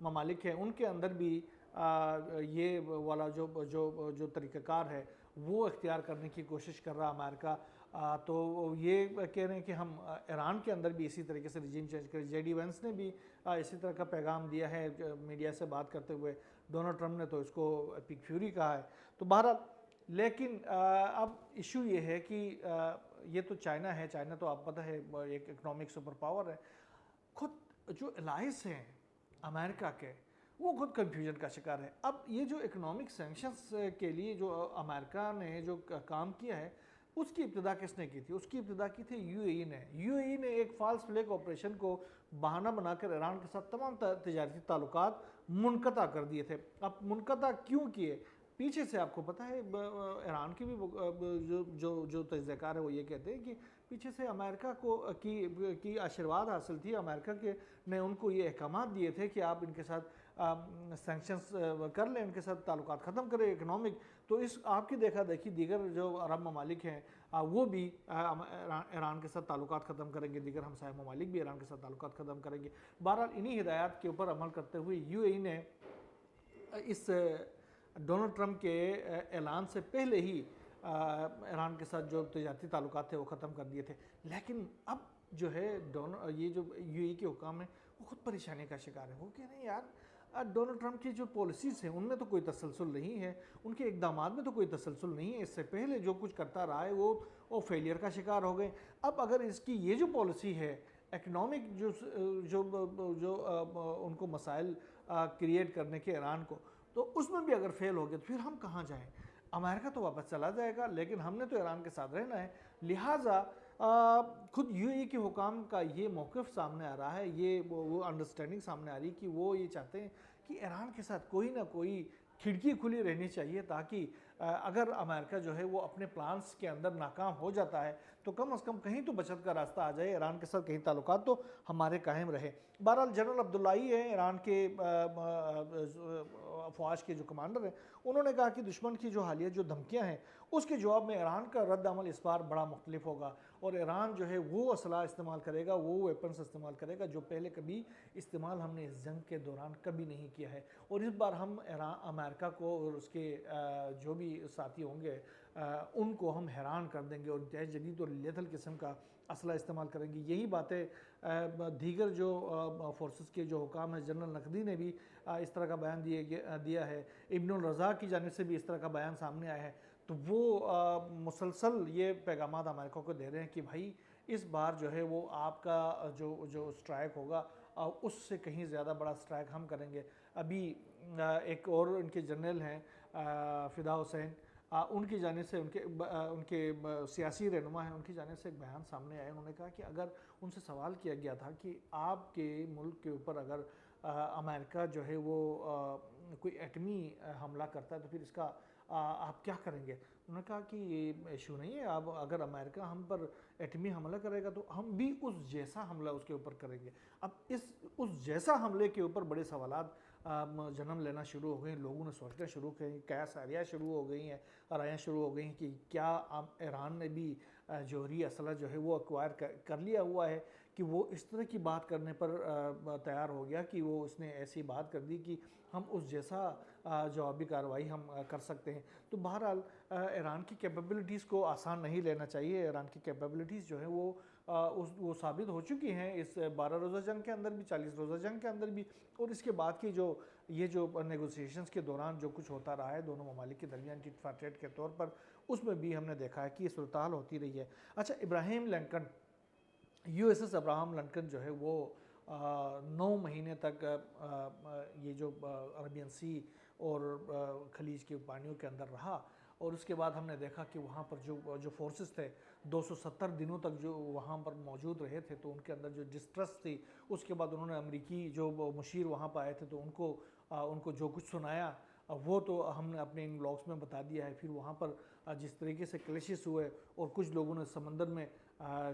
ممالک ہیں ان کے اندر بھی یہ والا جو طریقہ کار ہے وہ اختیار کرنے کی کوشش کر رہا امریکہ. تو یہ کہہ رہے ہیں کہ ہم ایران کے اندر بھی اسی طریقے سے رجیم چینج کریں. جے ڈی وینس نے بھی اسی طرح کا پیغام دیا ہے میڈیا سے بات کرتے ہوئے. ڈونلڈ ٹرمپ نے تو اس کو ایپک فیوری کہا ہے. تو بہرحال لیکن اب ایشو یہ ہے کہ یہ تو چائنا ہے, چائنا تو آپ پتہ ہے ایک اکنامک سپر پاور ہے. خود جو الائنس ہیں امریکہ کے وہ خود کنفیوژن کا شکار ہے. اب یہ جو اکنامک سینکشنز کے لیے جو امریکہ نے جو کام کیا ہے اس کی ابتدا کس نے کی تھی؟ اس کی ابتدا کی تھی یو اے ای نے. یو اے ای نے ایک فالس فلیگ آپریشن کو بہانہ بنا کر ایران کے ساتھ تمام تجارتی تعلقات منقطع کر دیے تھے. اب منقطع کیوں کیے؟ پیچھے سے آپ کو پتہ ہے ایران کی بھی جو تجزیہ کار ہے وہ یہ کہتے ہیں کہ پیچھے سے امریکہ کی آشیرواد حاصل تھی. امریکہ نے ان کو یہ احکامات دیے تھے کہ آپ ان کے ساتھ سینکشنز کر لیں, ان کے ساتھ تعلقات ختم کریں اکنامک. تو اس آپ کی دیکھا دیکھی دیگر جو عرب ممالک ہیں وہ بھی ایران کے ساتھ تعلقات ختم کریں گے, دیگر ہمسائے ممالک بھی ایران کے ساتھ تعلقات ختم کریں گے. بہرحال انہی ہدایات کے اوپر عمل کرتے ہوئے یو اے ای نے اس ڈونلڈ ٹرمپ کے اعلان سے پہلے ہی ایران کے ساتھ جو تجارتی تعلقات تھے وہ ختم کر دیے تھے. لیکن اب جو ہے یہ جو یو اے ای کے حکام ہیں وہ خود پریشانی کا شکار ہیں. وہ کہہ رہے ہیں یار ڈونلڈ ٹرمپ کی جو پالیسیز ہیں ان میں تو کوئی تسلسل نہیں ہے, ان کے اقدامات میں تو کوئی تسلسل نہیں ہے. اس سے پہلے جو کچھ کرتا رہا ہے وہ فیلئر کا شکار ہو گئے. اب اگر اس کی یہ جو پالیسی ہے اکنامک جو ان کو مسائل کریٹ کرنے کے ایران کو, تو اس میں بھی اگر فیل ہو گئے تو پھر ہم کہاں جائیں؟ امریکہ تو واپس چلا جائے گا لیکن ہم نے تو ایران کے ساتھ رہنا ہے. لہٰذا خود یو اے ای کے حکام کا یہ موقف سامنے آ رہا ہے, یہ وہ انڈرسٹینڈنگ سامنے آ رہی کہ وہ یہ چاہتے ہیں کہ ایران کے ساتھ کوئی نہ کوئی کھڑکی کھلی رہنی چاہیے تاکہ اگر امریکہ جو ہے وہ اپنے پلانس کے اندر ناکام ہو جاتا ہے تو کم از کم کہیں تو بچت کا راستہ آ جائے, ایران کے ساتھ کہیں تعلقات تو ہمارے قائم رہے. بہرحال جنرل عبداللہی ہیں ایران کے افواج کے جو کمانڈر ہیں, انہوں نے کہا کہ دشمن کی جو حالیہ جو دھمکیاں ہیں اس کے جواب میں ایران کا رد عمل اس بار بڑا مختلف ہوگا اور ایران جو ہے وہ اسلحہ استعمال کرے گا, وہ ویپنز استعمال کرے گا جو پہلے کبھی استعمال ہم نے اس جنگ کے دوران کبھی نہیں کیا ہے. اور اس بار ہم امریکہ کو اور اس کے جو بھی ساتھی ہوں گے ان کو ہم حیران کر دیں گے اور انتہائی جدید اور لیتھل قسم کا اسلحہ استعمال کریں گے. یہی باتیں دیگر جو فورسز کے جو حکام ہیں, جنرل نقوی نے بھی اس طرح کا بیان دیا ہے, ابن الرزا کی جانب سے بھی اس طرح کا بیان سامنے آیا ہے. تو وہ مسلسل یہ پیغامات امریکہ کو دے رہے ہیں کہ بھائی اس بار جو ہے وہ آپ کا جو سٹرائک ہوگا اس سے کہیں زیادہ بڑا سٹرائک ہم کریں گے. ابھی ایک اور ان کے جنرل ہیں فدا حسین, ان کی جانب سے ان کے سیاسی رہنما ہیں, ان کی جانب سے ایک بیان سامنے آیا. انہوں نے کہا کہ اگر ان سے سوال کیا گیا تھا کہ آپ کے ملک کے اوپر اگر امریکہ جو ہے وہ کوئی ایٹمی حملہ کرتا ہے تو پھر اس کا آپ کیا کریں گے؟ انہوں نے کہا کہ یہ ایشو نہیں ہے, اب اگر امریکہ ہم پر ایٹمی حملہ کرے گا تو ہم بھی اس جیسا حملہ اس کے اوپر کریں گے. اب اس جیسا حملے کے اوپر بڑے سوالات جنم لینا شروع ہو گئے ہیں. لوگوں نے سوچنا شروع کی, قیاساریاں شروع ہو گئی ہیں, رائیاں شروع ہو گئی ہیں کہ کیا ایران نے بھی جوہری اسلحہ جو ہے وہ ایکوائر کر لیا ہوا ہے کہ وہ اس طرح کی بات کرنے پر تیار ہو گیا کہ وہ اس نے ایسی بات کر دی کہ ہم اس جیسا جوابی کارروائی ہم کر سکتے ہیں. تو بہرحال ایران کی کیپیبلٹیز کو آسان نہیں لینا چاہیے. ایران کی کیپیبلٹیز جو ہیں وہ ثابت ہو چکی ہیں اس 12 روزہ جنگ کے اندر بھی, 40 روزہ جنگ کے اندر بھی, اور اس کے بعد کی یہ جو نیگوسیشنز کے دوران جو کچھ ہوتا رہا ہے دونوں ممالک کے درمیان ٹٹ فار ٹیٹ کے طور پر, اس میں بھی ہم نے دیکھا ہے کہ یہ صورتحال ہوتی رہی ہے. اچھا, Abraham Lincoln, U S S Abraham Lincoln جو ہے وہ 9 مہینے تک یہ جو عربین سی اور خلیج کے پانیوں کے اندر رہا, اور اس کے بعد ہم نے دیکھا کہ وہاں پر جو فورسز تھے 270 دنوں تک جو وہاں پر موجود رہے تھے, تو ان کے اندر جو ڈسٹرس تھی. اس کے بعد انہوں نے امریکی جو مشیر وہاں پہ آئے تھے تو ان کو جو کچھ سنایا وہ تو ہم نے اپنے ان بلاگس میں بتا دیا ہے. پھر وہاں پر جس طریقے سے کلیشز ہوئے اور کچھ لوگوں نے سمندر میں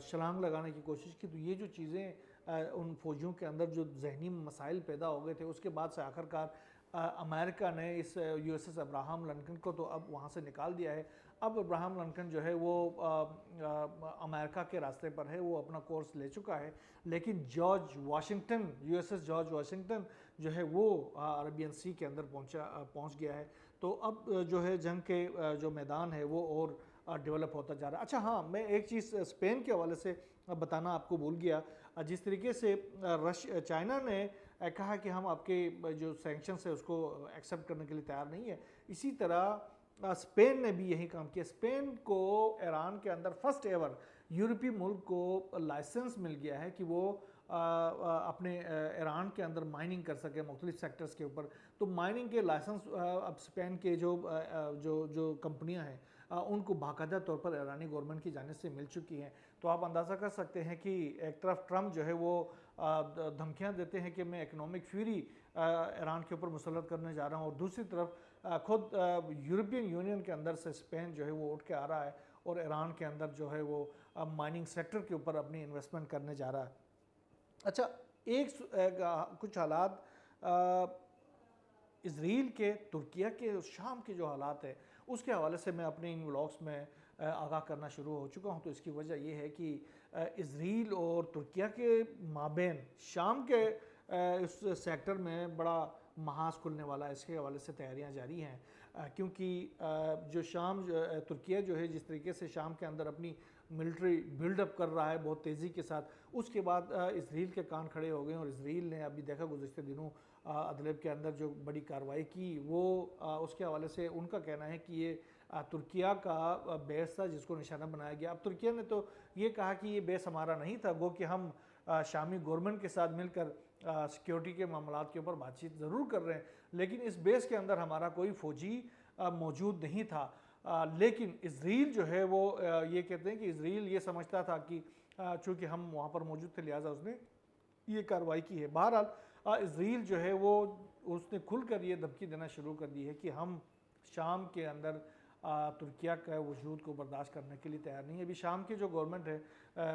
چھلانگ لگانے کی کوشش کی, تو یہ جو چیزیں ان فوجیوں کے اندر جو ذہنی مسائل پیدا ہو گئے تھے, اس کے بعد سے آخرکار امریکہ نے اس U S S Abraham Lincoln کو تو اب وہاں سے نکال دیا ہے. اب ابراہم لنکن جو ہے وہ امریکہ کے راستے پر ہے, وہ اپنا کورس لے چکا ہے. لیکن George Washington, you S S George Washington جو ہے وہ عربین سی کے اندر پہنچ گیا ہے. تو اب جو ہے جنگ کے جو میدان ہے وہ اور ڈیولپ ہوتا جا رہا ہے. اچھا ہاں، میں ایک چیز اسپین کے حوالے سے بتانا آپ کو بھول گیا. جس طریقے سے چائنا نے کہا کہ ہم آپ کے جو سینکشنز ہے اس کو ایکسیپٹ کرنے کے لیے تیار نہیں ہے، اسی طرح اسپین نے بھی یہی کام کیا. اسپین کو ایران کے اندر فرسٹ ایور یورپی ملک کو لائسنس مل گیا ہے کہ وہ اپنے ایران کے اندر مائننگ کر سکے مختلف سیکٹرز کے اوپر. تو مائننگ کے لائسنس اب اسپین کے جو کمپنیاں ہیں ان کو باقاعدہ طور پر ایرانی گورنمنٹ کی جانب سے مل چکی ہیں. تو آپ اندازہ کر سکتے ہیں کہ ایک طرف ٹرمپ جو ہے وہ دھمکیاں دیتے ہیں کہ میں اکنامک فیوری ایران کے اوپر مسلط کرنے جا رہا ہوں، اور دوسری طرف خود یورپین یونین کے اندر سے اسپین جو ہے وہ اٹھ کے آ رہا ہے اور ایران کے اندر جو ہے وہ مائننگ سیکٹر کے اوپر اپنی انویسٹمنٹ کرنے جا رہا ہے. اچھا، کچھ حالات اسرائیل کے، ترکیہ کے اور شام کے جو حالات ہیں اس کے حوالے سے میں اپنے ان ولاگس میں آگاہ کرنا شروع ہو چکا ہوں. تو اس کی وجہ یہ ہے کہ اسرائیل اور ترکیہ کے مابین شام کے اس سیکٹر میں بڑا محاذ کھلنے والا ہے. اس کے حوالے سے تیاریاں جاری ہیں کیونکہ جو ترکیہ جو ہے جس طریقے سے شام کے اندر اپنی ملٹری بلڈ اپ کر رہا ہے بہت تیزی کے ساتھ، اس کے بعد اسرائیل کے کان کھڑے ہو گئے. اور اسرائیل نے ابھی دیکھا گزشتہ دنوں ادلب کے اندر جو بڑی کارروائی کی، وہ اس کے حوالے سے ان کا کہنا ہے کہ یہ ترکیہ کا بیس تھا جس کو نشانہ بنایا گیا. اب ترکیہ نے تو یہ کہا کہ یہ بیس ہمارا نہیں تھا، گو کہ ہم شامی گورنمنٹ کے ساتھ مل کر سیکیورٹی کے معاملات کے اوپر بات چیت ضرور کر رہے ہیں، لیکن اس بیس کے اندر ہمارا کوئی فوجی موجود نہیں تھا. لیکن اسرائیل جو ہے وہ یہ کہتے ہیں کہ اسرائیل یہ سمجھتا تھا کہ چونکہ ہم وہاں پر موجود تھے لہٰذا اس نے یہ کارروائی کی ہے. بہرحال اسرائیل جو ہے وہ اس نے کھل کر یہ دھمکی دینا شروع کر دی ہے کہ ہم شام کے اندر ترکیہ کا وجود کو برداشت کرنے کے لیے تیار نہیں ہے. ابھی شام کی جو گورنمنٹ ہے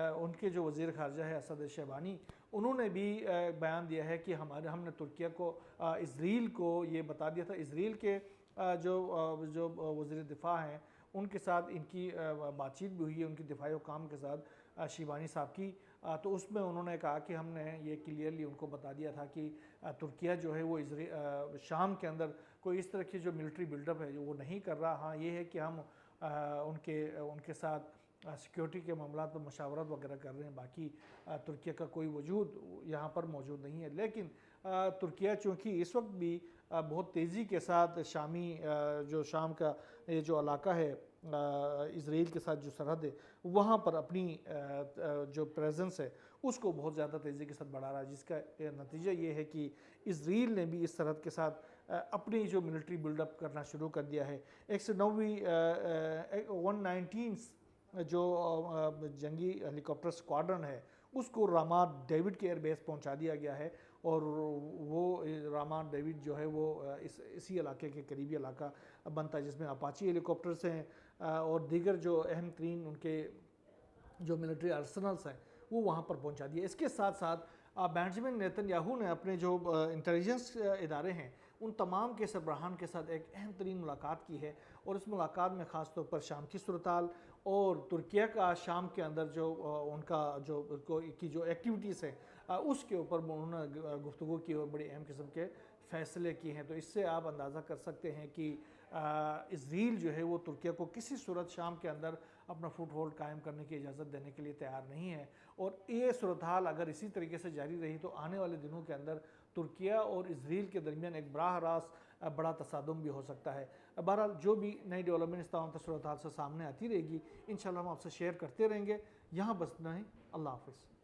ان کے جو وزیر خارجہ ہے اسد شہبانی، انہوں نے بھی بیان دیا ہے کہ ہم نے ترکیہ کو، اسرائیل کو یہ بتا دیا تھا. اسرائیل کے جو وزیر دفاع ہیں ان کے ساتھ ان کی بات چیت بھی ہوئی ہے، ان کی دفاعی حکام کے ساتھ شیبانی صاحب کی. تو اس میں انہوں نے کہا کہ ہم نے یہ کلیئرلی ان کو بتا دیا تھا کہ ترکیہ جو ہے وہ شام کے اندر کوئی اس طرح کی جو ملٹری بلڈ اپ ہے جو وہ نہیں کر رہا. ہاں یہ ہے کہ ہم ان کے ساتھ سیکیورٹی کے معاملات پر مشاورت وغیرہ کر رہے ہیں، باقی ترکیہ کا کوئی وجود یہاں پر موجود نہیں ہے. لیکن ترکیہ چونکہ اس وقت بھی بہت تیزی کے ساتھ جو شام کا یہ جو علاقہ ہے اسرائیل کے ساتھ جو سرحد ہے وہاں پر اپنی جو پریزنس ہے اس کو بہت زیادہ تیزی کے ساتھ بڑھا رہا ہے، جس کا نتیجہ یہ ہے کہ اسرائیل نے بھی اس سرحد کے ساتھ اپنی جو ملٹری بلڈ اپ کرنا شروع کر دیا ہے. 119 جو جنگی ہیلی کاپٹر اسکواڈرن ہے اس کو رامات ڈیوڈ کے ایئر بیس پہنچا دیا گیا ہے، اور وہ رامات ڈیوڈ جو ہے وہ اسی علاقے کے قریبی علاقہ بنتا ہے جس میں اپاچی ہیلی کاپٹرز ہیں اور دیگر جو اہم ترین ان کے جو ملٹری ارسنلز ہیں وہ وہاں پر پہنچا دیے. اس کے ساتھ ساتھ بینجامن نیتن یاہو نے اپنے جو انٹیلیجنس ادارے ہیں ان تمام کے سربراہان کے ساتھ ایک اہم ترین ملاقات کی ہے، اور اس ملاقات میں خاص طور پر شام کی صورتحال اور ترکیہ کا شام کے اندر جو ان کا جو ایکٹیویٹیز ہیں اس کے اوپر انہوں نے گفتگو کی اور بڑی اہم قسم کے فیصلے کیے ہیں. تو اس سے آپ اندازہ کر سکتے ہیں کہ اسرائیل جو ہے وہ ترکیہ کو کسی صورت شام کے اندر اپنا فٹ ہولڈ قائم کرنے کی اجازت دینے کے لیے تیار نہیں ہے. اور یہ صورتحال اگر اسی طریقے سے جاری رہی تو آنے والے دنوں کے اندر ترکیہ اور اسرائیل کے درمیان ایک براہ راست بڑا تصادم بھی ہو سکتا ہے. بہرحال جو بھی نئی ڈیولپمنٹ اس تمام صورتحال سے سامنے آتی رہے گی انشاءاللہ ہم آپ سے شیئر کرتے رہیں گے. یہاں بس اتنا ہی. اللہ حافظ.